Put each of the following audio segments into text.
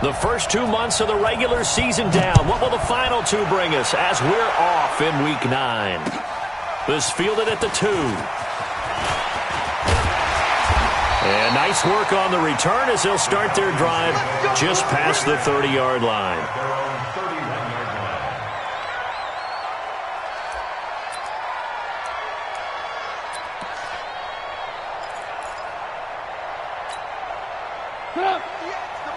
The first 2 months of the regular season down. What will the final 2 bring us as we're off in Week 9? This fielded at the 2. And nice work on the return as they'll start their drive just past the 30-yard line.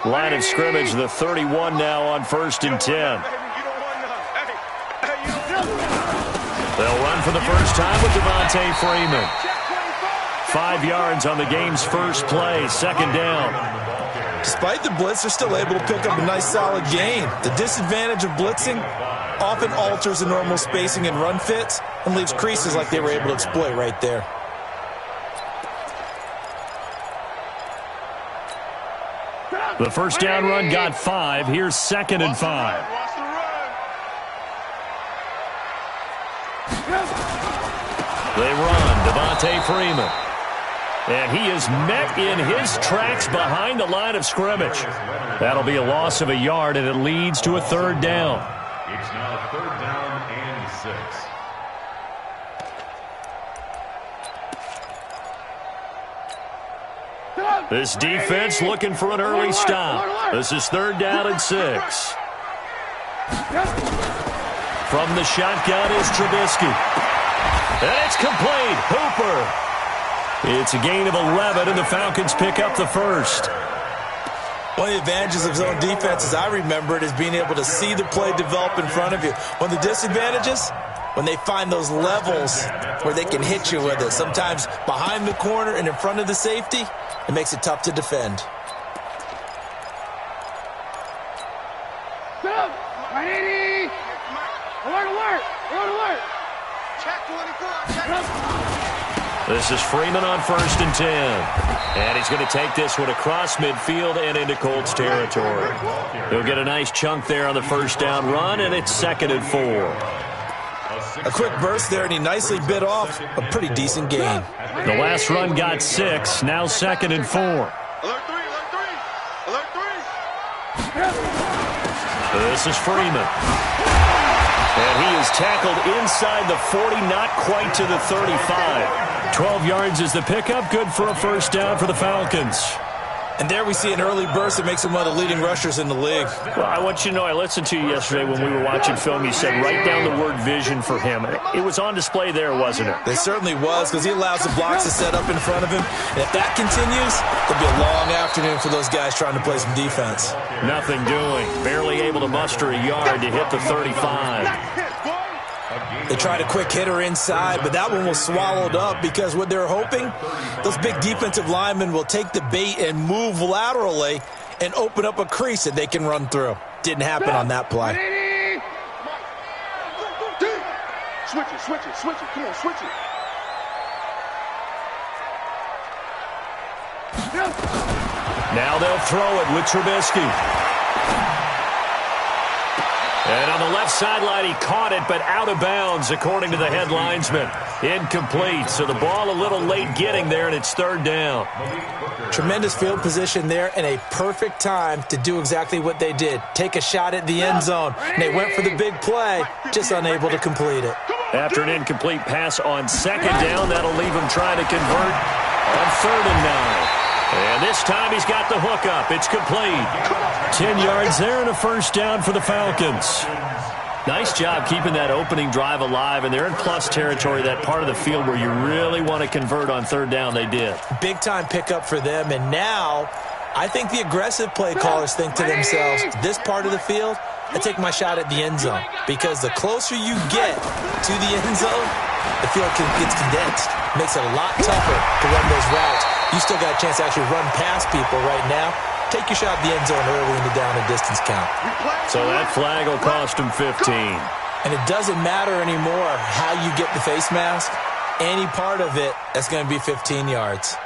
Line of scrimmage, the 31 now on 1st and 10. They'll run for the first time with Devontae Freeman. 5 yards on the game's first play, 2nd down. Despite the blitz, they're still able to pick up a nice solid gain. The disadvantage of blitzing often alters the normal spacing and run fits and leaves creases like they were able to exploit right there. The first down run got 5. Here's 2nd and 5. They run. Devontae Freeman. And he is met in his tracks behind the line of scrimmage. That'll be a loss of a yard, and it leads to a 3rd down. It's now 3rd down and 6. This defense looking for an early stop. This is 3rd down and 6. From the shotgun is Trubisky. And it's complete. Hooper. It's a gain of 11, and the Falcons pick up the first. One of the advantages of zone defense, as I remember it, is being able to see the play develop in front of you. One of the disadvantages, when they find those levels where they can hit you with it. Sometimes behind the corner and in front of the safety, it makes it tough to defend. This is Freeman on 1st and 10. And he's going to take this one across midfield and into Colts territory. He'll get a nice chunk there on the first down run, and it's 2nd and 4. A quick burst there, and he nicely bit off a pretty decent gain. The last run got 6, now 2nd and 4. Alert 3, alert 3, alert 3. This is Freeman. And he is tackled inside the 40, not quite to the 35. 12 yards is the pickup, good for a first down for the Falcons. And there we see an early burst that makes him one of the leading rushers in the league. Well, I want you to know, I listened to you yesterday when we were watching film. You said write down the word vision for him. It was on display there, wasn't it? It certainly was, because he allows the blocks to set up in front of him. And if that continues, it'll be a long afternoon for those guys trying to play some defense. Nothing doing. Barely able to muster a yard to hit the 35. They tried a quick hitter inside, but that one was swallowed up because what they're hoping, those big defensive linemen will take the bait and move laterally and open up a crease that they can run through. Didn't happen on that play. Switch it, switch it, switch it. Come on, switch it. Now they'll throw it with Trubisky. And on the left sideline, he caught it, but out of bounds, according to the head linesman. Incomplete, so the ball a little late getting there, and it's 3rd down. Tremendous field position there and a perfect time to do exactly what they did. Take a shot at the end zone. And they went for the big play, just unable to complete it. After an incomplete pass on 2nd down, that'll leave him trying to convert on 3rd and 9. And this time he's got the hook up. It's complete. 10 yards there and a first down for the Falcons. Nice job keeping that opening drive alive, and they're in plus territory, that part of the field where you really want to convert on 3rd down. They did. Big-time pickup for them, and now I think the aggressive play callers think to themselves, this part of the field, I take my shot at the end zone, because the closer you get to the end zone, the field gets condensed. Makes it a lot tougher to run those routes. You still got a chance to actually run past people right now. Take your shot at the end zone early in the down and distance count. So that flag will cost him 15. And it doesn't matter anymore how you get the face mask. Any part of it, that's going to be 15 yards.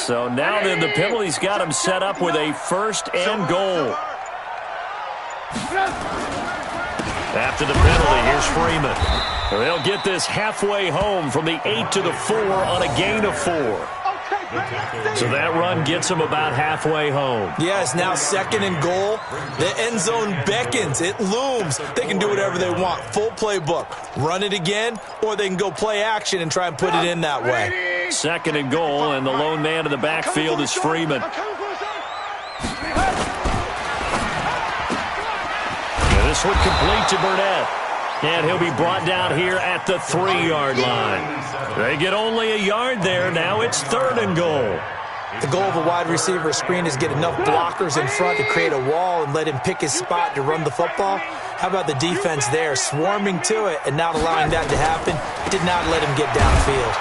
So now then the penalty's got him set up with a 1st and goal. After the penalty, here's Freeman. They'll get this halfway home from the 8 to the 4 on a gain of 4. So that run gets them about halfway home. Yeah, it's now 2nd and goal. The end zone beckons. It looms. They can do whatever they want. Full playbook. Run it again, or they can go play action and try and put it in that way. 2nd and goal, and the lone man in the backfield is Freeman. And this one complete to Burnett. And he'll be brought down here at the 3-yard line. They get only a yard there. Now it's 3rd and goal. The goal of a wide receiver screen is get enough blockers in front to create a wall and let him pick his spot to run the football. How about the defense there, swarming to it and not allowing that to happen? Did not let him get downfield.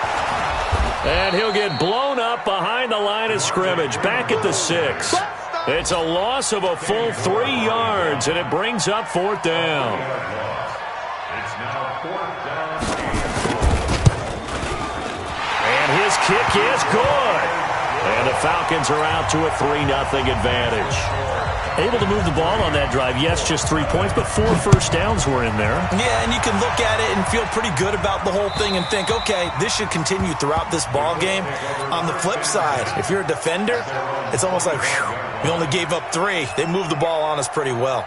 And he'll get blown up behind the line of scrimmage, back at the 6. It's a loss of a full 3 yards, and it brings up 4th down. And his kick is good. And the Falcons are out to a 3-0 advantage. Able to move the ball on that drive. Yes, just 3 points, but 4 first downs were in there. Yeah, and you can look at it and feel pretty good about the whole thing and think, okay, this should continue throughout this ball game. On the flip side, if you're a defender, it's almost like, whew, we only gave up 3. They moved the ball on us pretty well.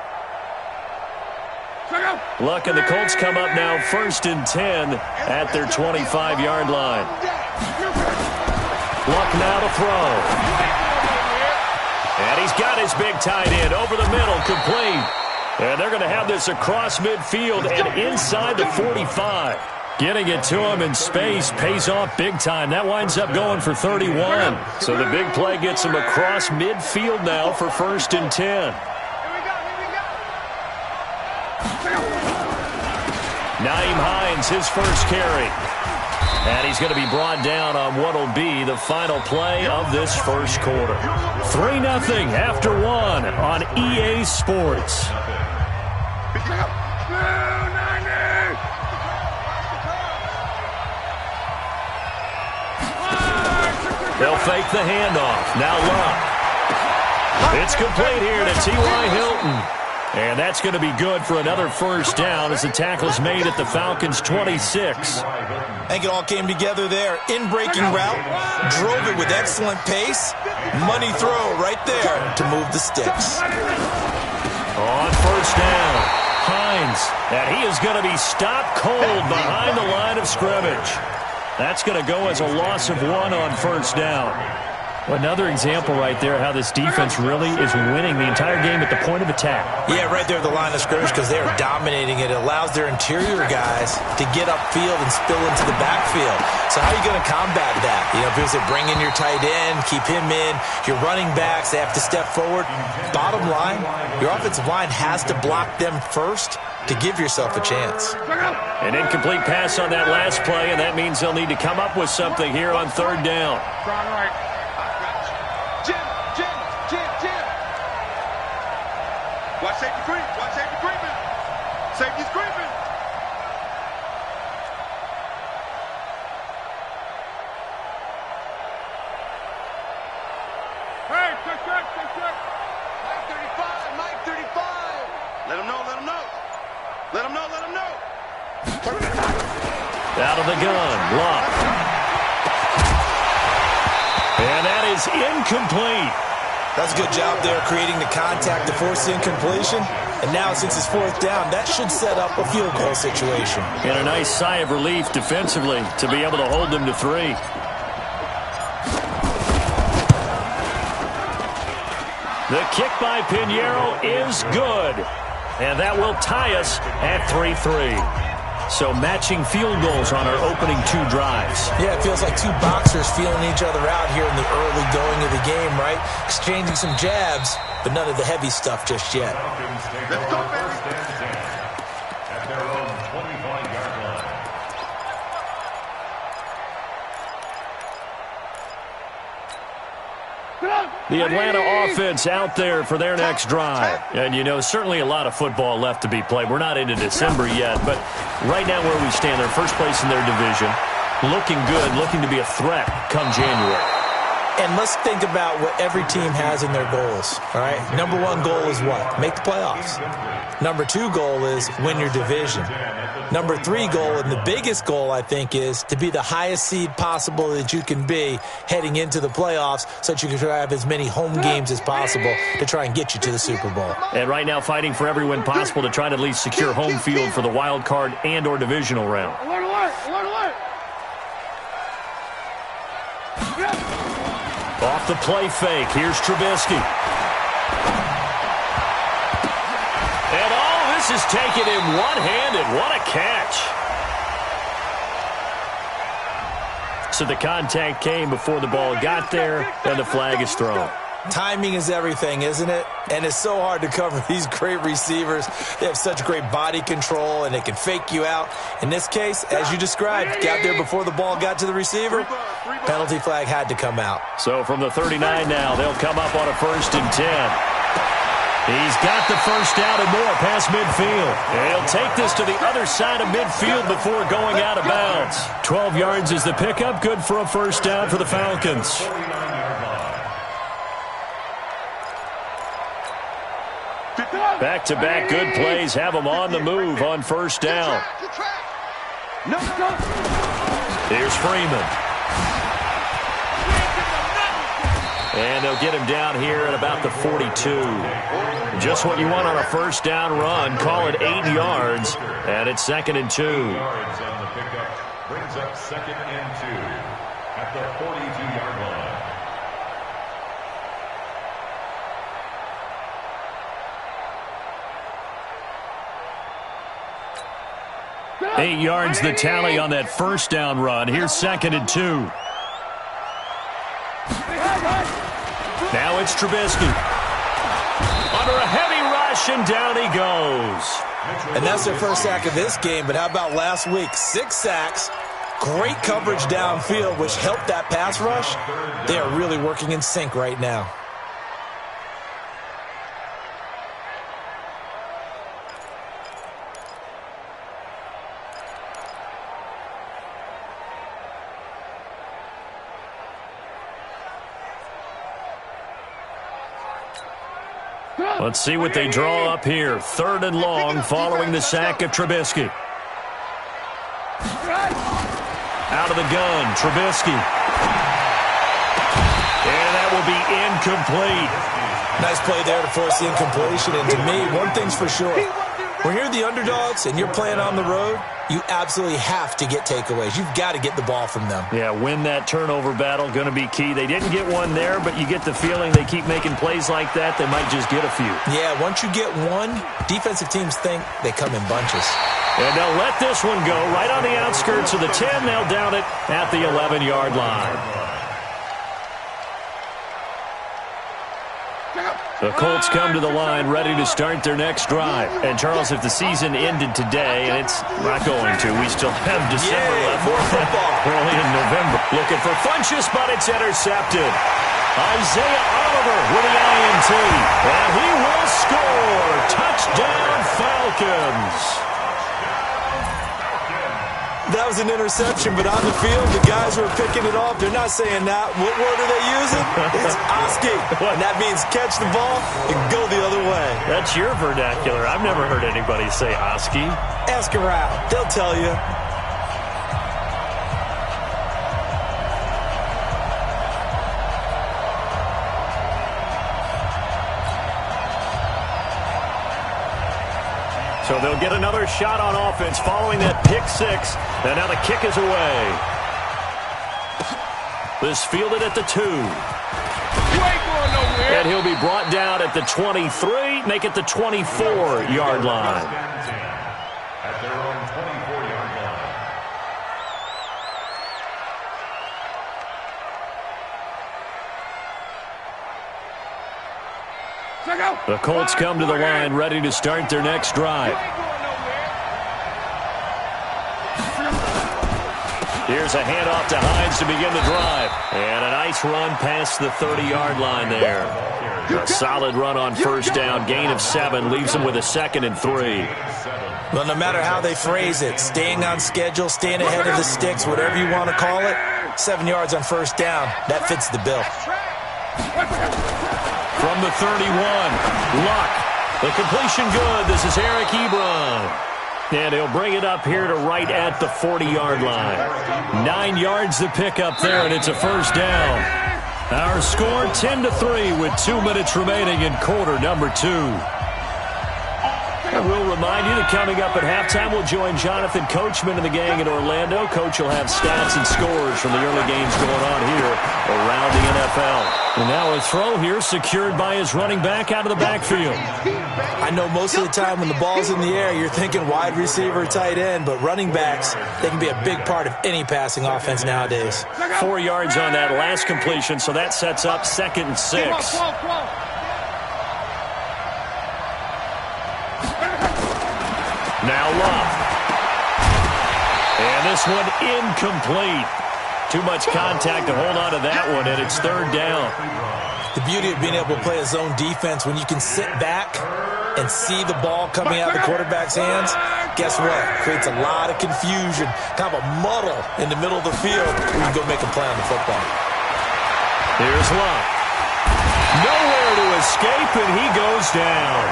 Luck and the Colts come up now 1st and 10 at their 25-yard line. Luck now to throw. And he's got his big tight end over the middle, complete. And they're going to have this across midfield and inside the 45. Getting it to him in space pays off big time. That winds up going for 31. So the big play gets him across midfield now for 1st and 10. Nyheim Hines, his first carry. And he's going to be brought down on what will be the final play of this first quarter. 3-0 after 1 on EA Sports. They'll fake the handoff. Now Luck. It's complete here to T.Y. Hilton. And that's going to be good for another first down as the tackle's made at the Falcons' 26. I think it all came together there. In-breaking route, drove it with excellent pace. Money throw right there to move the sticks. On first down, Hines. And he is going to be stopped cold behind the line of scrimmage. That's going to go as a loss of 1 on first down. Another example right there how this defense really is winning the entire game at the point of attack. Yeah, right there at the line of scrimmage because they are dominating it. It allows their interior guys to get upfield and spill into the backfield. So how are you going to combat that? You know, because they bring in your tight end, keep him in. Your running backs, they have to step forward. Bottom line, your offensive line has to block them first to give yourself a chance. An incomplete pass on that last play, and that means they'll need to come up with something here on 3rd down. Watch safety creep. Watch safety creeping. Safety's creeping. Hey, check. Mike 35. Let him know. Out of the gun, Luck. And that is incomplete. That's a good job there creating the contact to force the incompletion. And now since it's 4th down, that should set up a field goal situation. And a nice sigh of relief defensively to be able to hold them to 3. The kick by Pinheiro is good. And that will tie us at 3-3. So matching field goals on our opening 2 drives. Yeah, it feels like 2 boxers feeling each other out here in the early going of the game, right? Exchanging some jabs, but none of the heavy stuff just yet. Let's go, baby. At their own 25-yard line. The Atlanta offense out there for their next drive. And, you know, certainly a lot of football left to be played. We're not into December yet, but right now where we stand, they're first place in their division. Looking good, looking to be a threat come January. And let's think about what every team has in their goals, all right? Number one goal is what? Make the playoffs. Number two goal is win your division. Number three goal, and the biggest goal, I think, is to be the highest seed possible that you can be heading into the playoffs so that you can have as many home games as possible to try and get you to the Super Bowl. And right now fighting for every win possible to try to at least secure home field for the wild card and or divisional round. Alert, alert, alert, alert. Off the play fake. Here's Trubisky. And all this is taken in one-handed. What a catch. So the contact came before the ball got there, and the flag is thrown. Timing is everything, isn't it? And it's so hard to cover these great receivers. They have such great body control, and they can fake you out. In this case, as you described, got there before the ball got to the receiver. Penalty flag had to come out. So from the 39 now, they'll come up on a 1st and 10. He's got the first down and more past midfield. And he'll take this to the other side of midfield before going out of bounds. 12 yards is the pickup. Good for a first down for the Falcons. Back-to-back good plays have them on the move on first down. Here's Freeman. And they'll get him down here at about the 42. Just what you want on a first down run. Call it 8 yards, and it's 2nd and 2. Yards on the pickup brings up 2nd and 2 at the 42-yard line. 8 yards the tally on that first down run. Here's 2nd and 2. Now it's Trubisky. Under a heavy rush, and down he goes. And that's their first sack of this game, but how about last week? 6 sacks, great coverage downfield, which helped that pass rush. They are really working in sync right now. Let's see what they draw up here. 3rd and long following the sack of Trubisky. Out of the gun, Trubisky. And that will be incomplete. Nice play there to force the incompletion. And to me, one thing's for sure. When you're the underdogs and you're playing on the road, you absolutely have to get takeaways. You've got to get the ball from them. Yeah, win that turnover battle, going to be key. They didn't get one there, but you get the feeling they keep making plays like that, they might just get a few. Yeah, once you get one, defensive teams think they come in bunches. And they'll let this one go right on the outskirts of the 10. They'll down it at the 11-yard line. The Colts come to the line ready to start their next drive. And, Charles, if the season ended today, and it's not going to, we still have December left. More football. Early in November. Looking for Funchess, but it's intercepted. Isaiah Oliver with the INT. And he will score. Touchdown, Falcons. That was an interception, but on the field, the guys who are picking it off, they're not saying that. What word are they using? It's Oski. And that means catch the ball and go the other way. That's your vernacular. I've never heard anybody say Oski. Ask around. They'll tell you. So they'll get another shot on offense following that pick six. And now the kick is away. This fielded at the 2. You ain't going nowhere. And he'll be brought down at the 23, make it the 24-yard line. At their own 24-yard line. The Colts come to the line ready to start their next drive. Here's a handoff to Hines to begin the drive. And a nice run past the 30-yard line there. A solid run on first down. Gain of 7 leaves them with a 2nd and 3. Well, no matter how they phrase it, staying on schedule, staying ahead of the sticks, whatever you want to call it, 7 yards on first down, that fits the bill. From the 31, Luck. The completion good. This is Eric Ebron. And he'll bring it up here to right at the 40-yard line. 9 yards to pick up there, and it's a first down. Our score 10-3 with 2 minutes remaining in quarter number 2. And we'll remind you that coming up at halftime, we'll join Jonathan Coachman and the gang in Orlando. Coach will have stats and scores from the early games going on here around the NFL. And now a throw here secured by his running back out of the backfield. I know most of the time when the ball's in the air, you're thinking wide receiver, tight end, but running backs, they can be a big part of any passing offense nowadays. 4 yards on that last completion, so that sets up 2nd and 6. Now Love. And this one incomplete. Too much contact to hold on to that one, and it's 3rd down. The beauty of being able to play a zone defense, when you can sit back and see the ball coming out of the quarterback's hands, guess what? Creates a lot of confusion, kind of a muddle in the middle of the field where you can go make a play on the football. Here's Love. Nowhere to escape, and he goes down.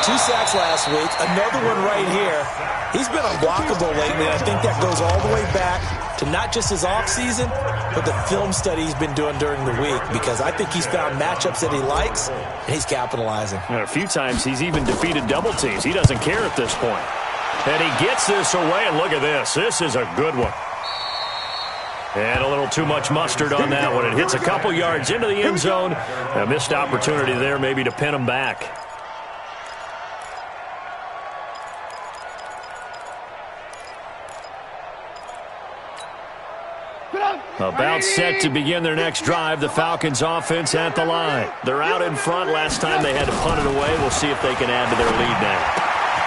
2 sacks last week, another one right here. He's been unblockable lately, and I think that goes all the way back to not just his offseason, but the film study he's been doing during the week, because I think he's found matchups that he likes, and he's capitalizing. And a few times he's even defeated double teams. He doesn't care at this point. And he gets this away, and look at this. This is a good one. And a little too much mustard on that one. It hits a couple yards into the end zone. A missed opportunity there maybe to pin him back. About set to begin their next drive, the Falcons offense at the line. They're out in front. Last time they had to punt it away. We'll see if they can add to their lead now.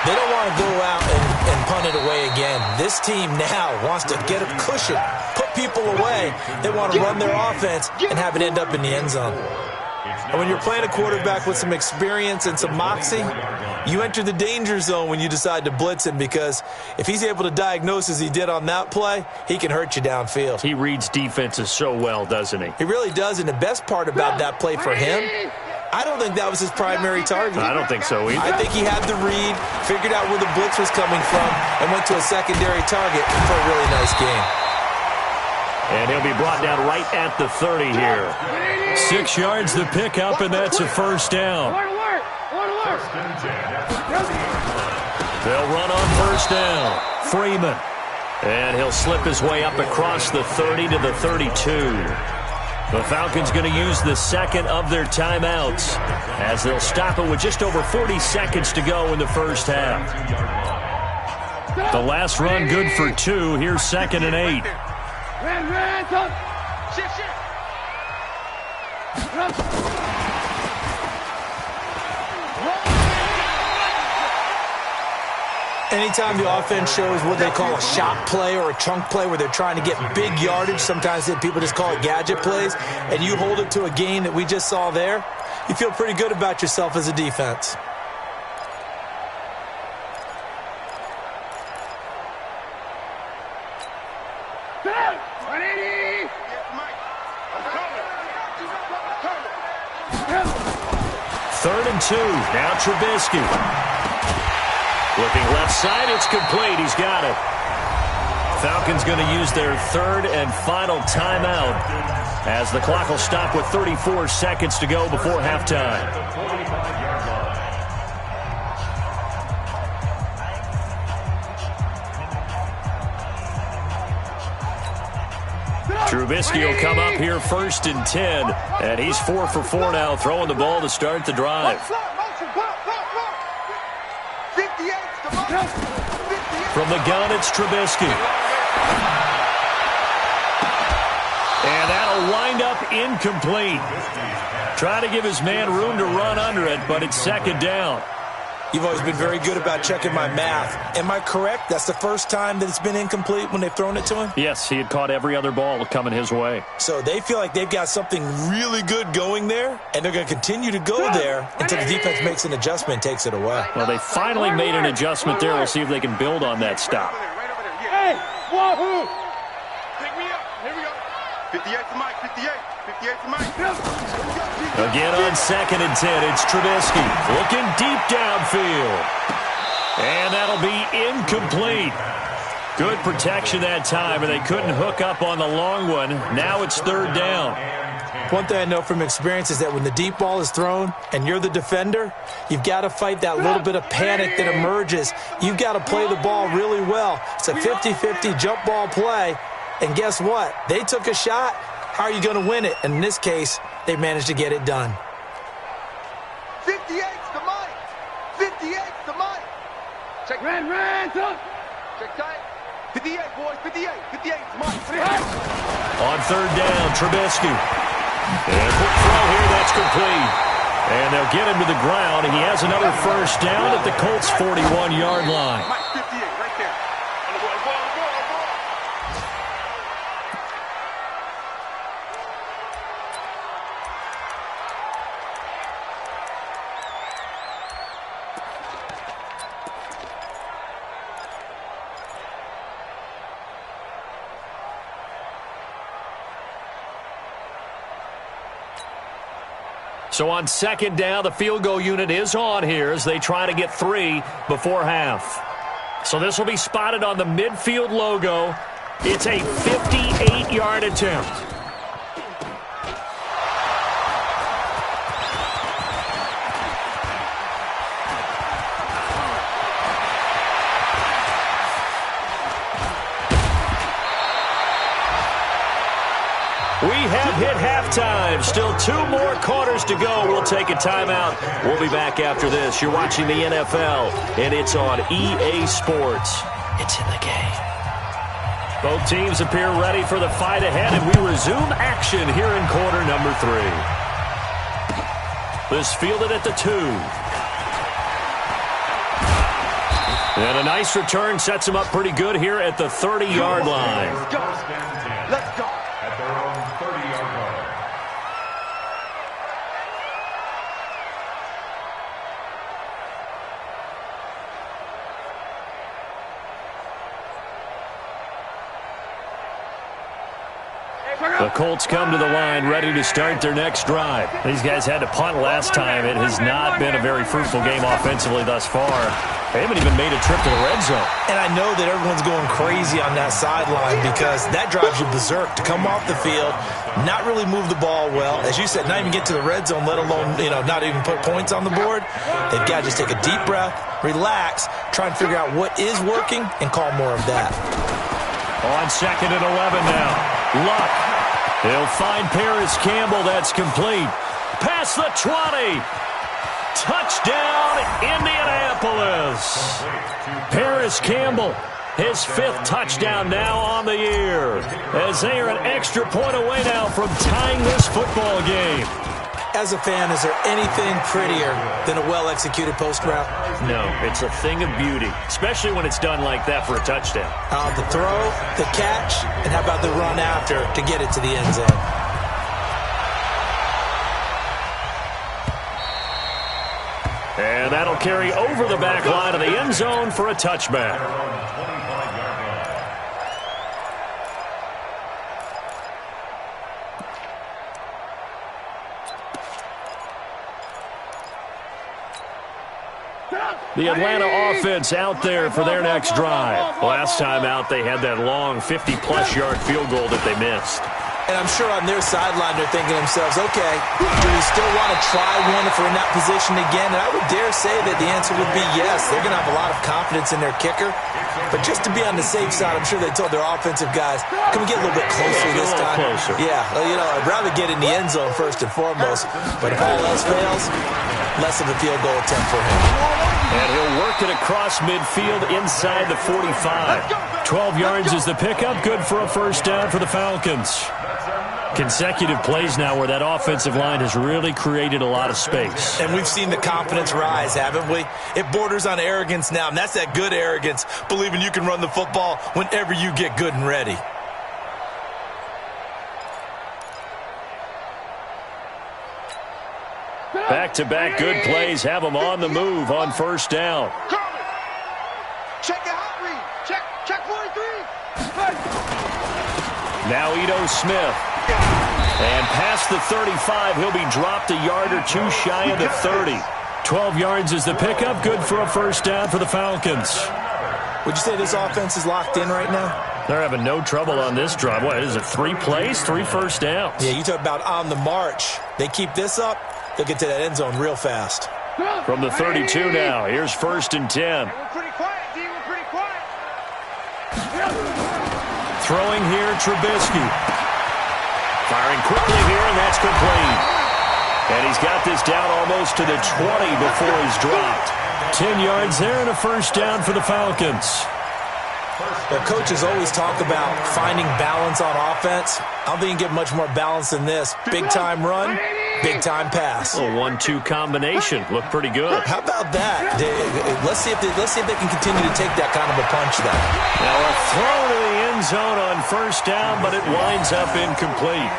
They don't want to go out and punt it away again. This team now wants to get a cushion, put people away. They want to run their offense and have it end up in the end zone. And when you're playing a quarterback with some experience and some moxie, you enter the danger zone when you decide to blitz him, because if he's able to diagnose as he did on that play, he can hurt you downfield. He reads defenses so well, doesn't he? He really does, and the best part about that play for him, I don't think that was his primary target. I don't think so either. I think he had the read, figured out where the blitz was coming from, and went to a secondary target for a really nice game. And he'll be brought down right at the 30 here. 6 yards to pick up, and that's a first down. They'll run on first down. Freeman. And he'll slip his way up across the 30 to the 32. The Falcons going to use the second of their timeouts as they'll stop it with just over 40 seconds to go in the first half. The last run good for 2. Here's 2nd and 8. Anytime the offense shows what they call a shot play or a chunk play where they're trying to get big yardage, sometimes people just call it gadget plays, and you hold it to a game that we just saw there, you feel pretty good about yourself as a defense. Third and 2. Now Trubisky. Looking left side, it's complete. He's got it. Falcons going to use their third and final timeout as the clock will stop with 34 seconds to go before halftime. Trubisky will come up here 1st and 10, and he's 4 for 4 now, throwing the ball to start the drive. From the gun, it's Trubisky. And that'll wind up incomplete. Trying to give his man room to run under it, but it's 2nd down. You've always been very good about checking my math. Am I correct? That's the first time that it's been incomplete when they've thrown it to him? Yes, he had caught every other ball coming his way. So they feel like they've got something really good going there, and they're going to continue to go there until the defense makes an adjustment and takes it away. Well, they finally made an adjustment there. We'll see if they can build on that stop. Hey, wahoo! Pick me up. Here we go. 58 to Mike. 58. 58 to Mike. Again on 2nd and 10, it's Trubisky looking deep downfield. And that'll be incomplete. Good protection that time, and they couldn't hook up on the long one. Now it's 3rd down. One thing I know from experience is that when the deep ball is thrown and you're the defender, you've got to fight that little bit of panic that emerges. You've got to play the ball really well. It's a 50-50 jump ball play, and guess what? They took a shot. How are you going to win it? And in this case, they managed to get it done. 58 to Mike. 58 to Mike. Check. Ran, son. Check tight. 58, boys. 58. 58 to Mike. On 3rd down, Trubisky. And quick throw here, that's complete. And they'll get him to the ground, and he has another 1st down at the Colts' 41-yard line. Mike, 58, right there. On the ball. So on 2nd down, the field goal unit is on here as they try to get 3 before half. So this will be spotted on the midfield logo. It's a 58-yard attempt. We have hit halftime. Still 2 more quarters to go. We'll take a timeout. We'll be back after this. You're watching the NFL, and it's on EA Sports. It's in the game. Both teams appear ready for the fight ahead, and we resume action here in quarter number 3. This fielded at the 2. And a nice return sets him up pretty good here at the 30-yard line. Let's go. At their own 30-yard line. The Colts come to the line ready to start their next drive. These guys had to punt last time. It has not been a very fruitful game offensively thus far. They haven't even made a trip to the red zone. And I know that everyone's going crazy on that sideline because that drives you berserk to come off the field, not really move the ball well. As you said, not even get to the red zone, let alone, not even put points on the board. They've got to just take a deep breath, relax, try and figure out what is working, and call more of that. On 2nd and 11 now. Luck. He'll find Paris Campbell. That's complete. Past the 20. Touchdown, Indianapolis. Paris Campbell, his 5th touchdown now on the year, as they are an extra point away now from tying this football game. As a fan, is there anything prettier than a well-executed post route? No, it's a thing of beauty, especially when it's done like that for a touchdown. The throw, the catch, and how about the run after to get it to the end zone? And that'll carry over the back line of the end zone for a touchback. The Atlanta offense out there for their next drive. Last time out, they had that long 50-plus yard field goal that they missed. And I'm sure on their sideline they're thinking to themselves, okay, do we still want to try one if we're in that position again? And I would dare say that the answer would be yes. They're going to have a lot of confidence in their kicker. But just to be on the safe side, I'm sure they told their offensive guys, can we get a little bit closer this time? Closer. Yeah, well, I'd rather get in the end zone first and foremost. But if all else fails, less of a field goal attempt for him. And he'll work it across midfield inside the 45. 12 yards is the pickup. Good for a 1st down for the Falcons. Consecutive plays now where that offensive line has really created a lot of space. And we've seen the confidence rise, haven't we? It borders on arrogance now, and that's that good arrogance, believing you can run the football whenever you get good and ready. Back-to-back good plays have them on the move on first down. Check your hot read. Check 43. Now Ito Smith. And past the 35, he'll be dropped a yard or two shy of the 30. 12 yards is the pickup. Good for a first down for the Falcons. Would you say this offense is locked in right now? They're having no trouble on this drive. What is it, 3 plays, 3 first downs? Yeah, you talk about on the march. They keep this up, they'll get to that end zone real fast. From the 32 now, here's first and 10. We're pretty quiet, D. We're pretty quiet. Throwing here, Trubisky. Firing quickly here, and that's complete. And he's got this down almost to the 20 before he's dropped. 10 yards there and a first down for the Falcons. Well, coaches always talk about finding balance on offense. I don't think you can get much more balance than this. Big-time run, big-time pass. A 1-2 combination. Looked pretty good. How about that? Let's see if they can continue to take that kind of a punch then. Now a throw to the end zone on first down, but it winds up incomplete.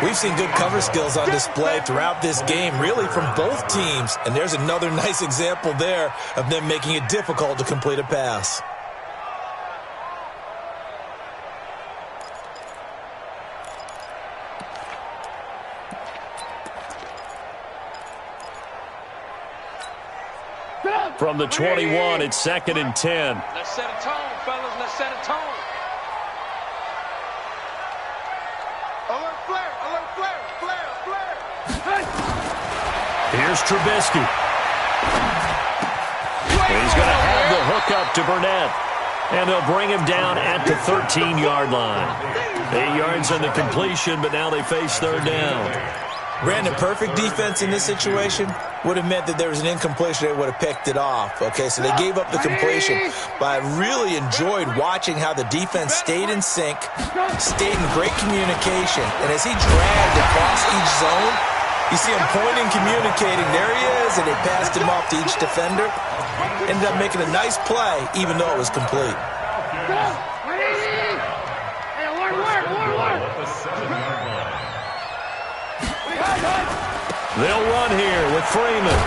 We've seen good cover skills on display throughout this game, really from both teams. And there's another nice example there of them making it difficult to complete a pass. From the 21, it's second and 10. Let's set a tone, fellas. Let's set a tone. Alert flare, alert flare. Here's Trubisky. And he's going to have the hook up to Burnett. And they'll bring him down at the 13-yard line. 8 yards on the completion, but now they face third down. Brandon, perfect defense in this situation would have meant that there was an incompletion. They would have picked it off. Okay, so they gave up the completion. But I really enjoyed watching how the defense stayed in sync, stayed in great communication. And as he dragged across each zone, you see him pointing, communicating. There he is, and they passed him off to each defender. Ended up making a nice play, even though it was complete. They'll run here with Freeman.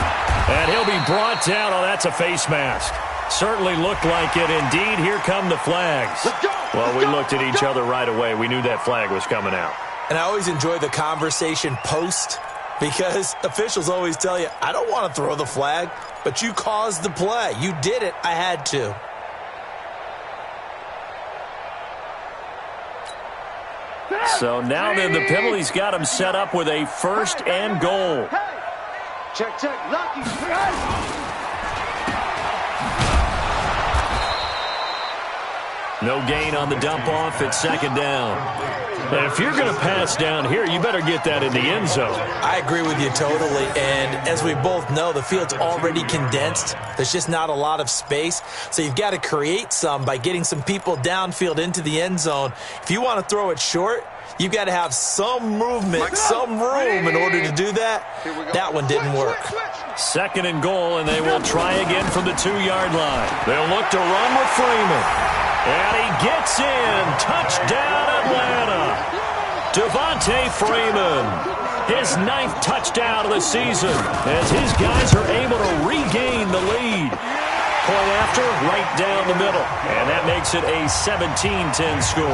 And he'll be brought down. Oh, that's a face mask. Certainly looked like it. Indeed, here come the flags. Well, we looked at each other right away. We knew that flag was coming out. And I always enjoy the conversation post because officials always tell you, I don't want to throw the flag, but you caused the play. You did it. I had to. So now then the penalty's got him set up with a first and goal. Check, lucky. No gain on the dump off at second down. And if you're going to pass down here, you better get that in the end zone. I agree with you totally. And as we both know, the field's already condensed. There's just not a lot of space. So you've got to create some by getting some people downfield into the end zone. If you want to throw it short, you've got to have some movement, some room in order to do that. That one didn't work. Second and goal, and they will try again from the 2-yard line. They'll look to run with Freeman. And he gets in. Touchdown, Atlanta. Devontae Freeman. His 9th touchdown of the season as his guys are able to regain the lead. Point after, right down the middle. And that makes it a 17-10 score.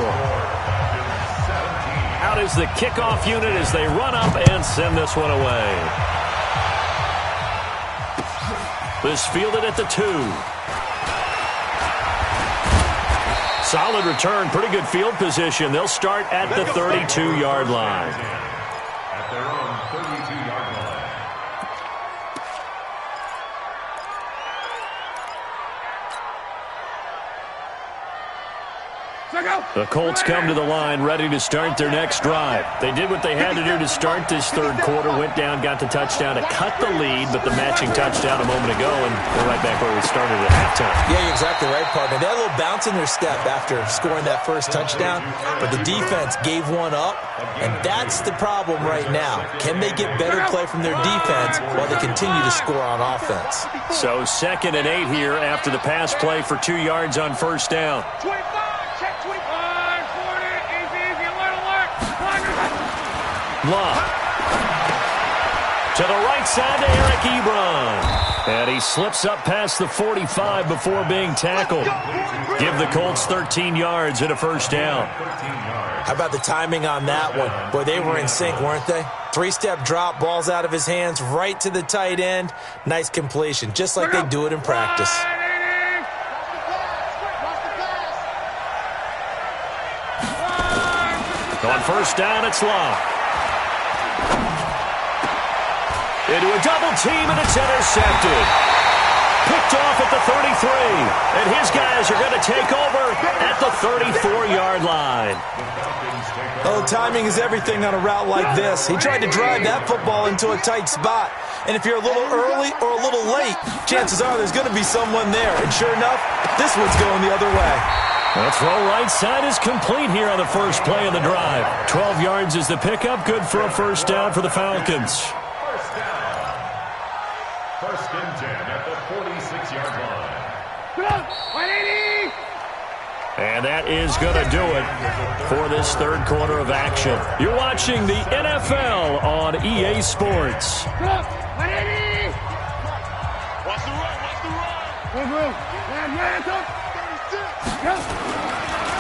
Out is the kickoff unit as they run up and send this one away. This fielded at the 2. Solid return, pretty good field position. They'll start at the 32-yard line. At their own 32-yard line. Check out. The Colts come to the line ready to start their next drive. They did what they had to do to start this third quarter, went down, got the touchdown to cut the lead, but the matching touchdown a moment ago, and we're right back where we started at halftime. Yeah, you're exactly right, partner. They had a little bounce in their step after scoring that first touchdown, but the defense gave one up, and that's the problem right now. Can they get better play from their defense while they continue to score on offense? So 2nd and 8 here after the pass play for 2 yards on first down. 25, check 25. Love. To the right side to Eric Ebron. And he slips up past the 45 before being tackled. Give the Colts 13 yards and a first down. How about the timing on that one? Boy, they were in sync, weren't they? 3-step drop, ball's out of his hands, right to the tight end. Nice completion, just like they do it in practice. On first down, it's Love. Into a double team, and it's intercepted. Picked off at the 33. And his guys are going to take over at the 34-yard line. Oh, timing is everything on a route like this. He tried to drive that football into a tight spot. And if you're a little early or a little late, chances are there's going to be someone there. And sure enough, this one's going the other way. The throw right side is complete here on the first play of the drive. 12 yards is the pickup. Good for a first down for the Falcons. First and 10 at the 46-yard line. And that is going to do it for this third quarter of action. You're watching the NFL on EA Sports. Watch the run.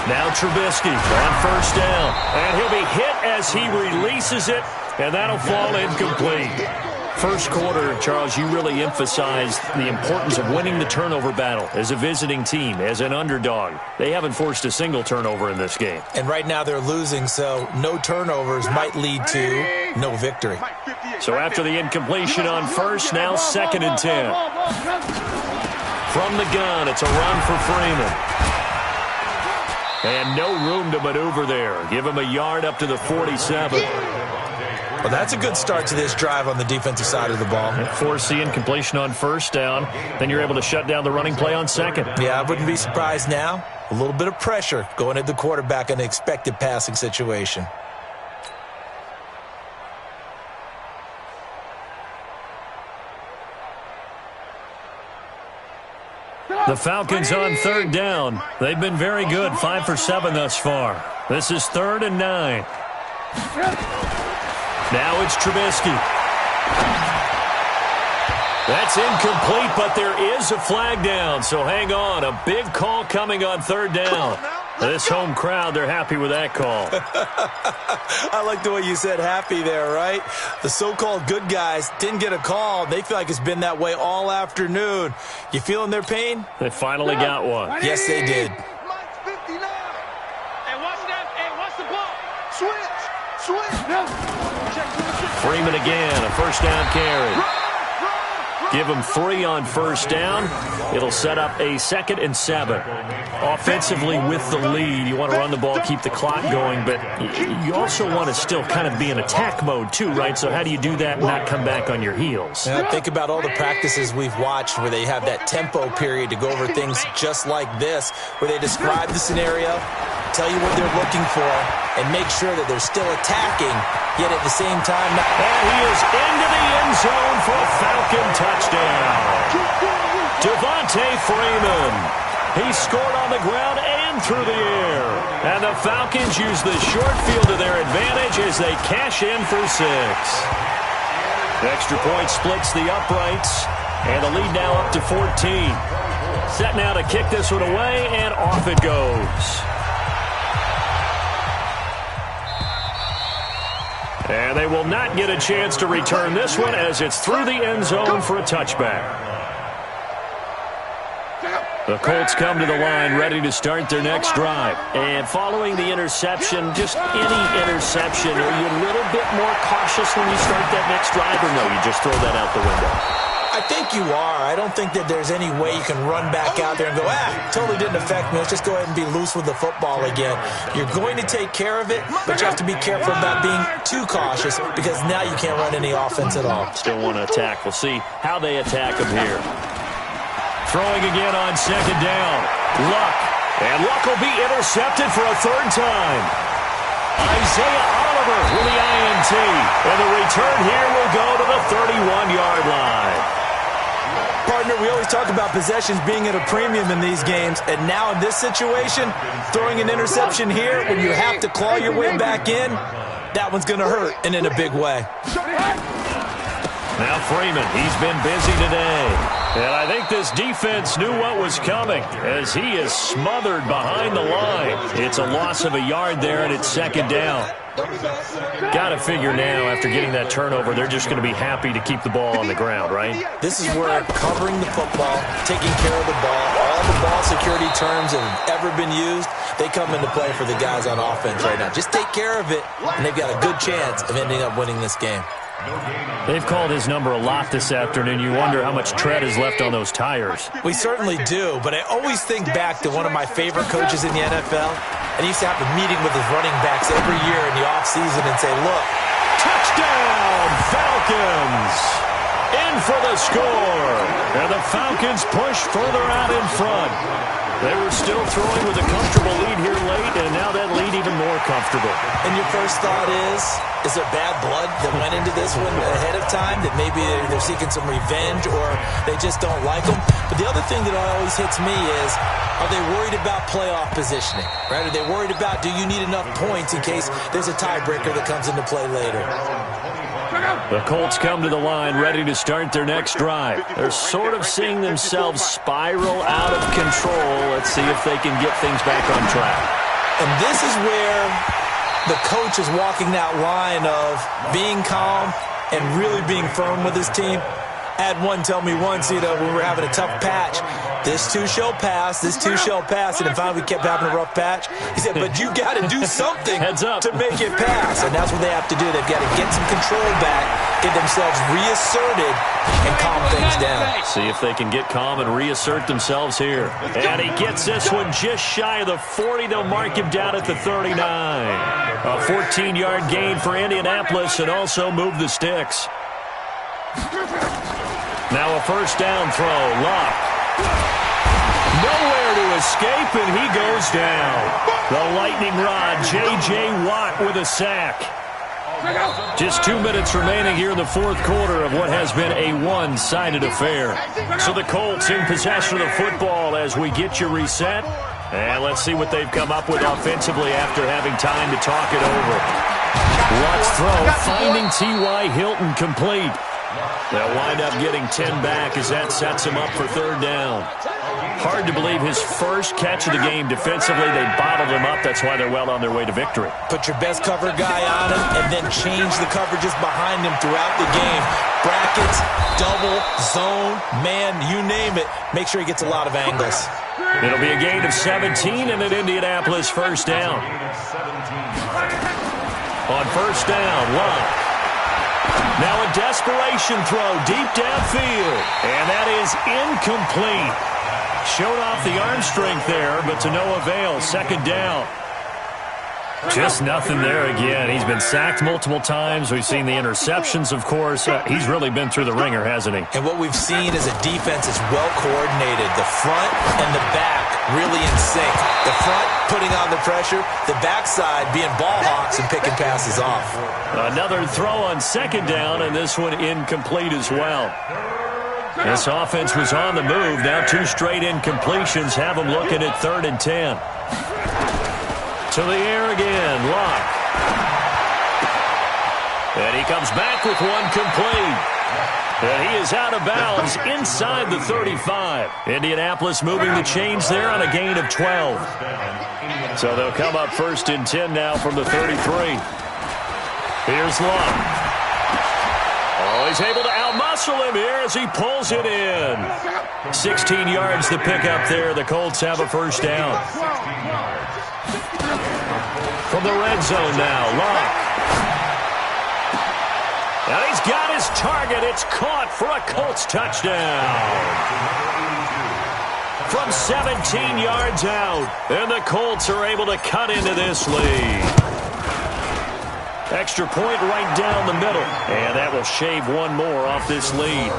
Now Trubisky on first down. And he'll be hit as he releases it, and that'll fall incomplete. First quarter, Charles, you really emphasized the importance of winning the turnover battle as a visiting team, as an underdog. They haven't forced a single turnover in this game. And right now they're losing, so no turnovers might lead to no victory. So after the incompletion on first, now 2nd and 10. From the gun, it's a run for Freeman. And no room to maneuver there. Give him a yard up to the 47. Well, that's a good start to this drive on the defensive side of the ball. Force the incompletion on first down. Then you're able to shut down the running play on second. Yeah, I wouldn't be surprised now. A little bit of pressure going at the quarterback in an expected passing situation. The Falcons on third down. They've been very good, 5 for 7 thus far. This is 3rd and 9. Now it's Trubisky. That's incomplete, but there is a flag down, so hang on. A big call coming on third down. This home crowd, they're happy with that call. I like the way you said happy there, right? The so-called good guys didn't get a call. They feel like it's been that way all afternoon. You feeling their pain? They finally got one. Yes, they did. Mike's 59. Hey, watch that. Hey, watch the ball. Switch. Check 26. Freeman again, a first down carry. Give him 3 on first down. It'll set up a 2nd and 7. Offensively with the lead, you want to run the ball, keep the clock going, but you also want to still kind of be in attack mode too, right? So how do you do that and not come back on your heels? Yeah, think about all the practices we've watched where they have that tempo period to go over things just like this, where they describe the scenario, tell you what they're looking for, and make sure that they're still attacking, yet at the same time not... And he is into the end zone for a Falcon touchdown. Devontae Freeman. He scored on the ground and through the air. And the Falcons use the short field to their advantage as they cash in for 6. The extra point splits the uprights, and the lead now up to 14. Set now to kick this one away, and off it goes. And they will not get a chance to return this one as it's through the end zone for a touchback. The Colts come to the line ready to start their next drive. And following the interception, just any interception, are you a little bit more cautious when you start that next drive, or no, you just throw that out the window? I think you are. I don't think that there's any way you can run back out there and go, totally didn't affect me. Let's just go ahead and be loose with the football again. You're going to take care of it, but you have to be careful about being too cautious because now you can't run any offense at all. Still want to attack. We'll see how they attack him here. Throwing again on second down. Luck. And Luck will be intercepted for a third time. Isaiah Oliver with the INT. And the return here will go to the 31-yard line. Partner, we always talk about possessions being at a premium in these games, and now in this situation, throwing an interception here when you have to claw your way back in, that one's going to hurt, and in a big way. Now Freeman, he's been busy today. And I think this defense knew what was coming as he is smothered behind the line. It's a loss of a yard there, and it's second down. Got to figure now, after getting that turnover, they're just going to be happy to keep the ball on the ground, right? This is where covering the football, taking care of the ball, all the ball security terms that have ever been used, they come into play for the guys on offense right now. Just take care of it, and they've got a good chance of ending up winning this game. They've called his number a lot this afternoon. You wonder how much tread is left on those tires. We certainly do, but I always think back to one of my favorite coaches in the NFL, and he used to have a meeting with his running backs every year in the offseason and say, look, touchdown, Falcons! In for the score. And the Falcons push further out in front. They were still throwing with a comfortable lead here late, and now that lead even more comfortable. And your first thought is there bad blood that went into this one ahead of time, that maybe they're seeking some revenge or they just don't like them? But the other thing that always hits me is, are they worried about playoff positioning? Right? Are they worried about, do you need enough points in case there's a tiebreaker that comes into play later? The Colts come to the line ready to start their next drive. They're sort of seeing themselves spiral out of control. Let's see if they can get things back on track. And this is where the coach is walking that line of being calm and really being firm with his team. I had one tell me once, when we were having a tough patch, this too shall pass, this too shall pass, and then finally we kept having a rough patch. He said, but you got to do something Heads up. to make it pass, and that's what they have to do. They've got to get some control back, get themselves reasserted, and calm things down. See if they can get calm and reassert themselves here. And he gets this one just shy of the 40. They'll mark him down at the 39. A 14-yard gain for Indianapolis and also move the sticks. Now a first down throw. Luck. Nowhere to escape, and he goes down. The lightning rod, J.J. Watt with a sack. Just 2 minutes remaining here in the fourth quarter of what has been a one-sided affair. So the Colts in possession of the football as we get you reset. And let's see what they've come up with offensively after having time to talk it over. Watt's throw, finding T.Y. Hilton complete. They'll wind up getting 10 back as that sets him up for third down. Hard to believe his first catch of the game defensively. They bottled him up. That's why they're well on their way to victory. Put your best cover guy on him and then change the coverages behind him throughout the game. Brackets, double, zone, man, you name it. Make sure he gets a lot of angles. It'll be a gain of 17 and an Indianapolis first down. On first down, Luck. Now a desperation throw deep downfield. And that is incomplete. Showed off the arm strength there, but to no avail. Second down. Just nothing there again. He's been sacked multiple times. We've seen the interceptions, of course. He's really been through the ringer, hasn't he? And what we've seen is a defense is well coordinated. The front and the back really in sync. The front putting on the pressure. The backside being ball hawks and picking passes off. Another throw on second down, and this one incomplete as well. This offense was on the move. Now 2 straight incompletions have them looking at 3rd and 10. To the air again, Luck. And he comes back with one complete. And he is out of bounds inside the 35. Indianapolis moving the chains there on a gain of 12. So they'll come up 1st and 10 now from the 33. Here's Luck. Oh, he's able to outmuscle him here as he pulls it in. 16 yards to pick up there. The Colts have a first down. From the red zone now, Luck. And he's got his target. It's caught for a Colts touchdown. From 17 yards out. And the Colts are able to cut into this lead. Extra point right down the middle. And that will shave one more off this lead.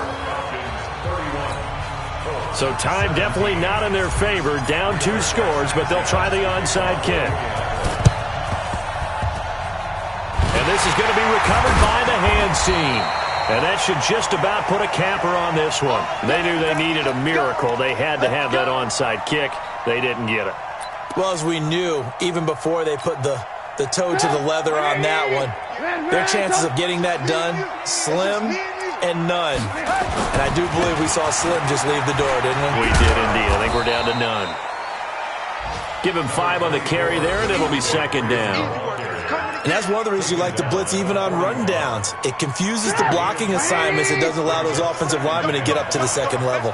So time definitely not in their favor. Down 2 scores, but they'll try the onside kick. And this is going to be recovered by the hand team. And that should just about put a capper on this one. They knew they needed a miracle. They had to have that onside kick. They didn't get it. Well, as we knew, even before they put the toe to the leather on that one, their chances of getting that done, slim and none. And I do believe we saw Slim just leave the door, didn't we? We did indeed. I think we're down to none. Give him 5 on the carry there, and it'll be second down. And that's one of the reasons you like to blitz even on rundowns. It confuses the blocking assignments. It doesn't allow those offensive linemen to get up to the second level.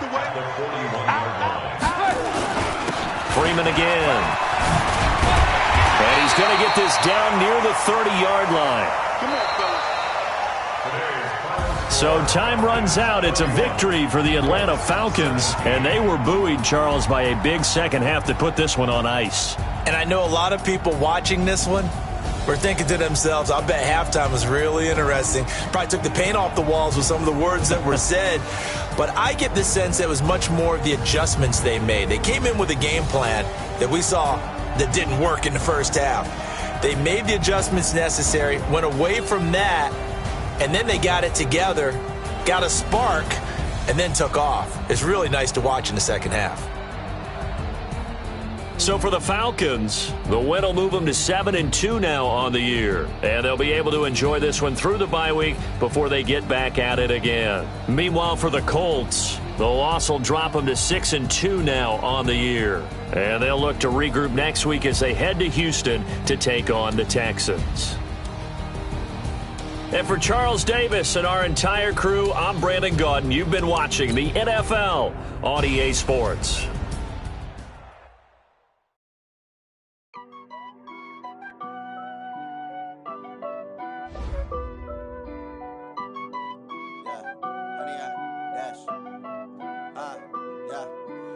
Freeman again. And he's going to get this down near the 30-yard line. So time runs out. It's a victory for the Atlanta Falcons. And they were buoyed, Charles, by a big second half that put this one on ice. And I know a lot of people watching this one were thinking to themselves, I bet halftime was really interesting. Probably took the paint off the walls with some of the words that were said. But I get the sense that it was much more of the adjustments they made. They came in with a game plan that we saw that didn't work in the first half. They made the adjustments necessary, went away from that, and then they got it together, got a spark, and then took off. It's really nice to watch in the second half. So for the Falcons, the win will move them to 7-2 now on the year. And they'll be able to enjoy this one through the bye week before they get back at it again. Meanwhile, for the Colts, the loss will drop them to 6-2 now on the year. And they'll look to regroup next week as they head to Houston to take on the Texans. And for Charles Davis and our entire crew, I'm Brandon Gaudin. You've been watching the NFL on EA Sports.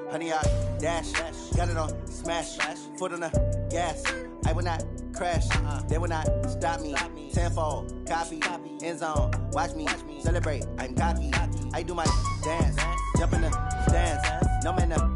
Honey, I dash, got it on smash, foot on the gas. I will not crash, they will not stop me. Tenfold, copy, end zone, watch me celebrate. I'm cocky, I do my dance, jump in the stands, no man up.